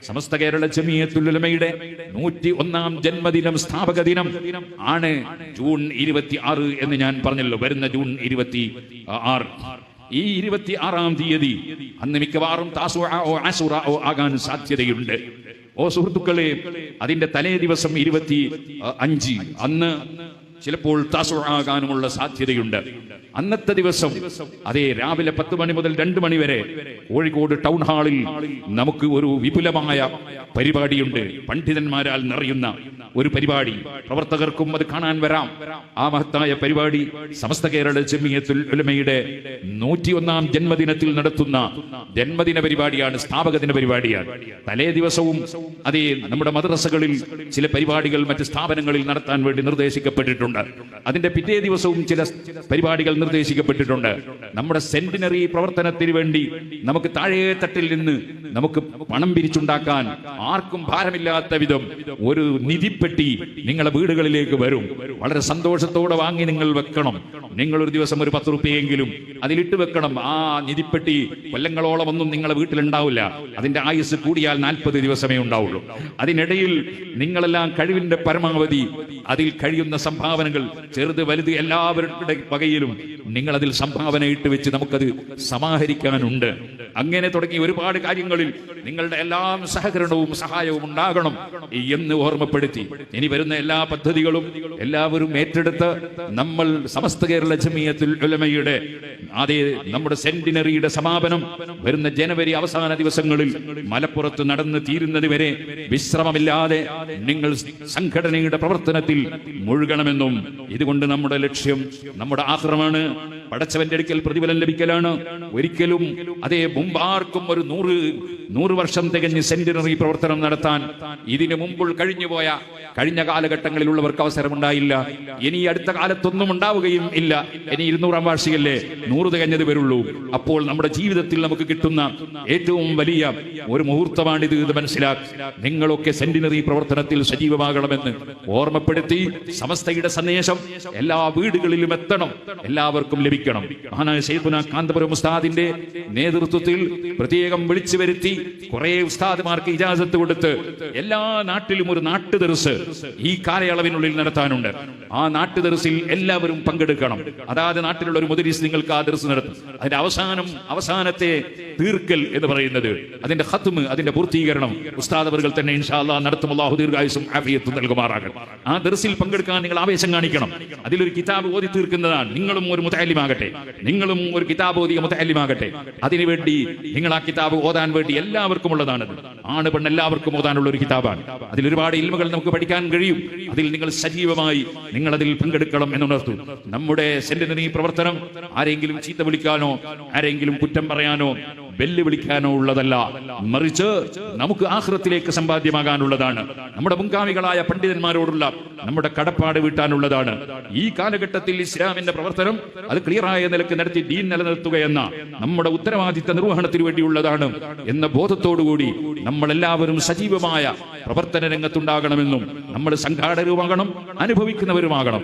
സമസ്ത കേരള ജമിയത്തുൽ ഉലമയുടെ 101ാം ജന്മദിനം, സ്ഥാപക ദിനം ആണ് ജൂൺ 26 എന്ന് ഞാൻ പറഞ്ഞല്ലോ. വരുന്ന ജൂൺ 26. ഈ 26ാം തീയതി അന്ന് മിക്കവാറും താസുആഓ അശൂറാഓ ആകാൻ സാധ്യതയുണ്ട്. ഓ സുഹൃത്തുക്കളെ, അതിന്റെ തലേ ദിവസം 25, അന്ന് ചിലപ്പോൾ താസുആകാനുമുള്ള സാധ്യതയുണ്ട്. അന്നത്തെ ദിവസം അതേ രാവിലെ 10 മണി മുതൽ 2 മണി വരെ കോഴിക്കോട് ടൗൺ ഹാളിൽ നമുക്ക് ഒരു വിപുലമായ പരിപാടിയുണ്ട്. പണ്ഡിതന്മാരാൽ നിറയുന്ന ഒരു പരിപാടി. പ്രവർത്തകർക്കും അത് കാണാൻ വരാം. ആ മഹത്തായ പരിപാടി സമസ്ത കേരള ജമിയത്തുൽ ഉലമയുടെ 101ാം ജന്മദിനത്തിൽ നടത്തുന്ന ജന്മദിന പരിപാടിയാണ്, സ്ഥാപക ദിന പരിപാടിയാണ്. തലേ ദിവസവും അതേ നമ്മുടെ മദ്രസകളിൽ ചില പരിപാടികൾ മറ്റ് സ്ഥാപനങ്ങളിൽ നടത്താൻ വേണ്ടി നിർദ്ദേശിക്കപ്പെട്ടിട്ടുണ്ട്. അതിന്റെ പിറ്റേ ദിവസവും ചില പരിപാടികൾ നിർദ്ദേശിക്കപ്പെട്ടിട്ടുണ്ട്. നമ്മുടെ സെന്റിനറി പ്രവർത്തനത്തിന് വേണ്ടി നമുക്ക് താഴെ തട്ടിൽ നിന്ന് നമുക്ക് പണം പിരിച്ചുണ്ടാക്കാൻ ആർക്കും ഭാരമില്ലാത്ത വിധം ഒരു നിധിപ്പെട്ടി നിങ്ങളുടെ വീടുകളിലേക്ക് വരും. വളരെ സന്തോഷത്തോടെ വാങ്ങി നിങ്ങൾ വെക്കണം. നിങ്ങൾ ഒരു ദിവസം ഒരു 10 റുപ്യയെങ്കിലും അതിലിട്ട് വെക്കണം. ആ നിധിപ്പെട്ടി കൊല്ലങ്ങളോളം ഒന്നും നിങ്ങളുടെ വീട്ടിലുണ്ടാവില്ല. അതിന്റെ ആയുസ് കൂടിയാൽ 40 ദിവസമേ ഉണ്ടാവുള്ളൂ. അതിനിടയിൽ നിങ്ങളെല്ലാം കഴിവിന്റെ പരമാവധി അതിൽ കഴിയുന്ന സംഭാവനകൾ, ചെറുത് വലുത് എല്ലാവരുടെ വകയിലും നിങ്ങൾ അതിൽ സംഭാവന ഇട്ട് വെച്ച് നമുക്കത് സമാഹരിക്കാനുണ്ട്. അങ്ങനെ തുടങ്ങി ഒരുപാട് കാര്യങ്ങളിൽ നിങ്ങളുടെ എല്ലാം സഹകരണവും സഹായവും ഉണ്ടാകണം എന്ന് ഓർമ്മപ്പെടുത്തി ഇനി വരുന്ന എല്ലാ പദ്ധതികളും എല്ലാവരും ഏറ്റെടുത്ത് നമ്മൾ സമസ്ത കേരള ജമിയത്തുൽ ഉലമയുടെ അതേ നമ്മുടെ സെന്റിനറിയുടെ സമാപനം വരുന്ന ജനുവരി അവസാന ദിവസങ്ങളിൽ മലപ്പുറത്ത് നടന്നു തീരുന്നത് വരെ വിശ്രമമില്ലാതെ നിങ്ങൾ സംഘടനയുടെ പ്രവർത്തനത്തിൽ മുഴുകണമെന്നും, ഇതുകൊണ്ട് നമ്മുടെ ലക്ഷ്യം നമ്മുടെ ആശ്രമാണ്, പടച്ചവന്റെ അടുക്കൽ പ്രതിഫലം ലഭിക്കലാണ്. ഒരിക്കലും അതേ മുമ്പാർക്കും ഒരു 100 വർഷം തികഞ്ഞ് സെന്റിനറി പ്രവർത്തനം നടത്താൻ ഇതിനു മുമ്പ് കഴിഞ്ഞ കാലഘട്ടങ്ങളിലുള്ളവർക്ക് അവസരമുണ്ടായില്ല. ഇനി അടുത്ത കാലത്തൊന്നും ഉണ്ടാവുകയും ഇല്ല. ഇനി 200ാം വാർഷികല്ലേ, 100 തികഞ്ഞത് വരുള്ളൂ. അപ്പോൾ നമ്മുടെ ജീവിതത്തിൽ നമുക്ക് കിട്ടുന്ന ഏറ്റവും വലിയ ഒരു മുഹൂർത്തമാണിത് എന്ന് മനസ്സിലാക്കി നിങ്ങളൊക്കെ സെന്റിനറി പ്രവർത്തനത്തിൽ സജീവമാകണമെന്ന് ഓർമ്മപ്പെടുത്തി സമസ്തയുടെ സന്ദേശം എല്ലാ വീടുകളിലും എത്തണം, എല്ലാവർക്കും ലഭിക്കണം. മഹാനായ ശൈഖുനാ കാന്തപുരം ഉസ്താദിന്റെ നേതൃത്വത്തിൽ പ്രത്യേകം വിളിച്ചു വരുത്തി കുറെ ഉസ്താദ്മാർക്ക് ഇജാസത്ത് കൊടുത്ത് എല്ലാ നാട്ടിലും ഒരു നാട്ടുദർസ് ഈ കാലയളവിനുള്ളിൽ നടത്താനുണ്ട്. ആ നാട്ടുദർസിൽ എല്ലാവരും പങ്കെടുക്കണം. അതായത് നാട്ടിലുള്ള ഒരു മുദരിസ് നിങ്ങൾക്ക് ആ ദർസ് നടത്തും. അതിന്റെ അവസാനത്തെ തീർക്കൽ എന്ന് പറയുന്നത് അതിന്റെ ഖത്മ്, അതിന്റെ പൂർത്തീകരണം ഉസ്താദ് അവர்கள் തന്നെ ഇൻഷാ അല്ലാഹ് നടത്തും. അല്ലാഹു ദീർഘായുസ്സും ആഫിയത്തും നൽകുമാറാകട്ടെ. ആ ദർസിൽ പങ്കെടുക്കാൻ നിങ്ങൾ ആവേശം കാണിക്കണം. അതിലൊരു കിതാബ് ഓതി തീർക്കുന്നതാണ്. നിങ്ങളും ഒരു മുതഅല്ലിമാകട്ടെ, നിങ്ങളും ഒരു കിതാബ് ഓതിയ മുതഅല്ലിമാകട്ടെ. അതിനുവേണ്ടി നിങ്ങൾ ആ കിതാബ് ഓതാൻ വേണ്ടി എല്ലാവർക്കും ഉള്ളതാണത്. ആണ് പെണ്ണ് എല്ലാവർക്കും ഓതാനുള്ള ഒരു കിതാബാണ്. അതിൽ ഒരുപാട് ഇൽമുകൾ നമുക്ക് പഠിക്കാൻ കഴിയും. അതിൽ നിങ്ങൾ സജീവമായി നിങ്ങൾ അതിൽ പങ്കെടുക്കണം എന്നുണർത്തു. നമ്മുടെ സെന്റിനറി പ്രവർത്തനം ആരെങ്കിലും ചീത്ത വിളിക്കാനോ ആരെങ്കിലും കുറ്റം പറയാനോ വെല്ലുവിളിക്കാനോ ഉള്ളതല്ല, മറിച്ച് നമുക്ക് ആഖിറത്തിലേക്ക് സമ്പാദ്യമാകാനുള്ളതാണ്. നമ്മുടെ മുൻഗാമികളായ പണ്ഡിതന്മാരോടുള്ള നമ്മുടെ കടപ്പാട് വീട്ടാനുള്ളതാണ്. ഈ കാലഘട്ടത്തിൽ ഇസ്ലാമിന്റെ പ്രവർത്തനം അത് ക്ലിയറായ നിലക്ക് നടത്തി ദീൻ നിലനിർത്തുകയെന്ന നമ്മുടെ ഉത്തരവാദിത്ത നിർവഹണത്തിന് വേണ്ടിയുള്ളതാണ് എന്ന ബോധത്തോടുകൂടി നമ്മളെല്ലാവരും സജീവമായ പ്രവർത്തന രംഗത്തുണ്ടാകണമെന്നും നമ്മൾ സംഘാടകരുമാകണം, അനുഭവിക്കുന്നവരുമാകണം.